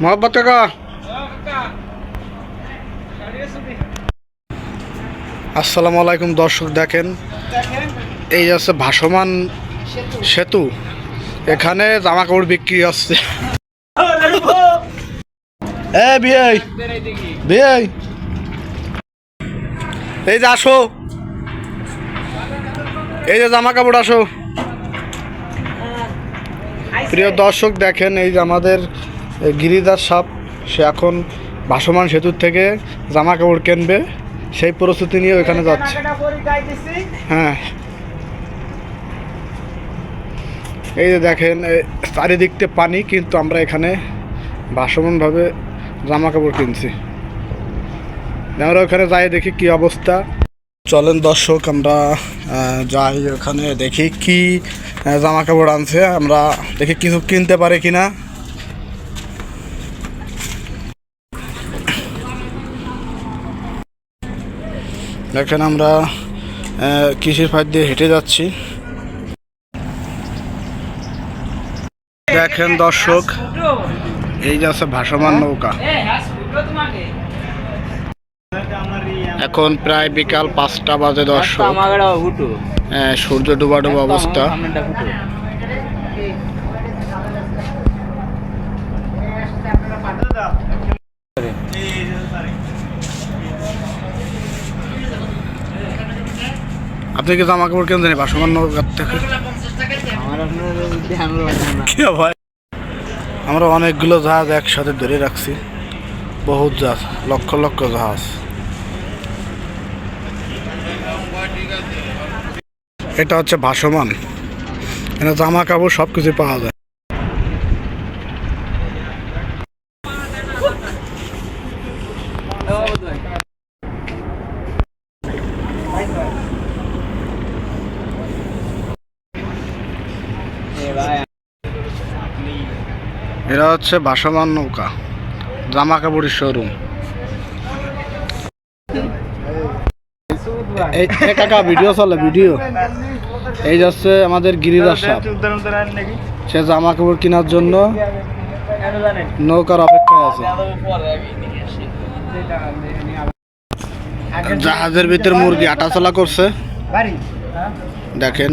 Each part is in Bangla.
মোহাম্মদ কাকা, আসসালামু আলাইকুম। দর্শক দেখেন, এই আছে ভাসমান সেতু, এখানে জামা কাপড় বিক্রি হচ্ছে। এই যে আসো, এই যে জামা কাপড় আসো। প্রিয় দর্শক দেখেন, এই যে আমাদের গিরিদার সাপ, সে এখন ভাসমান সেতুর থেকে জামা কাপড় কিনবে, সেই প্রস্তুতি নিয়ে ওইখানে যাচ্ছে। হ্যাঁ, এই যে দেখেন চারিদিকতে পানি, কিন্তু আমরা এখানে ভাসমানভাবে জামা কাপড় কিনছি। আমরা ওখানে যাই দেখি কি অবস্থা। চলেন দর্শক, আমরা যাই ওখানে দেখি কি জামা কাপড় আনছে, আমরা দেখি কিছু কিনতে পারে কিনা। দেখেন আমরা কৃষির ফাঁদ দিয়ে হেঁটে যাচ্ছি। দেখেন দর্শক, এই যে আছে ভাসমান নৌকা। এখন প্রায় বিকাল 5টা বাজে দর্শক। সূর্য ডুবা ডুবা অবস্থা। আপনি কি জামা কাপড় কেন জানি ভাসমান নৌকার থেকে? আমরা অনেকগুলো জাহাজ একসাথে ধরে রাখছি, বহুত জাহাজ, লক্ষ লক্ষ জাহাজ। এটা হচ্ছে ভাসমান, এখানে জামা কাপড় সব কিছু পাওয়া যায়। এরা হচ্ছে ভাসমান নৌকা, জামা কাপড়ের শোরুম। এই কাকা ভিডিও চলে, ভিডিও। এই যাচ্ছে আমাদের গিরিদার সাপ, সে জামা কাপড় কেনার জন্য নৌকার অপেক্ষায় আছে। জাহাজের ভিতর মুরগি আটাচলা করছে, দেখেন।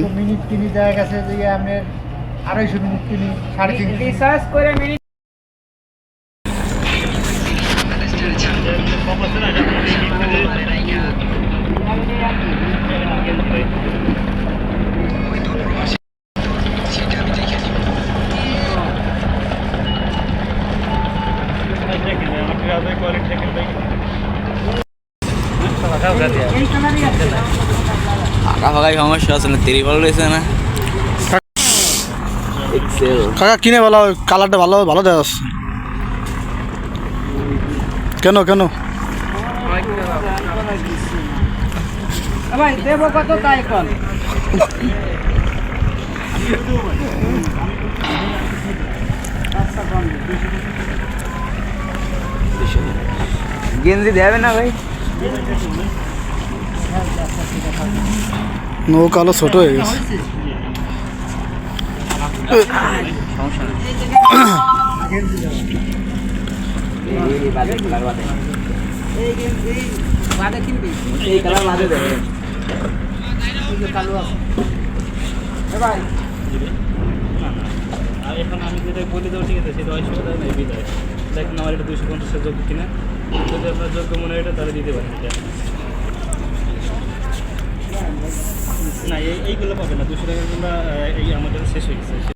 সমস্যা আছে না, তিরিপাল রয়েছে না কাকা কিনে ভালো, কালারটা ভালো ভালো দেওয়া যাচ্ছে। কেন কেন দেবো কত তাই কল? গেঞ্জি দেবে না ভাই? নৌকা আলো ছোট হয়ে গেছে। এখন আমি যেটা বলে দেবো, ঠিক আছে, সেটা 100 বিদায়। দেখুন আমার এটা 250 যোগ্য কিনা, যদি আপনার যোগ্য মনে হয় এটা, তাহলে দিতে পারেন। এটা না, এইগুলো পাবে না, 200 টাকার গুলো এই আমাদের শেষ হয়ে গেছে।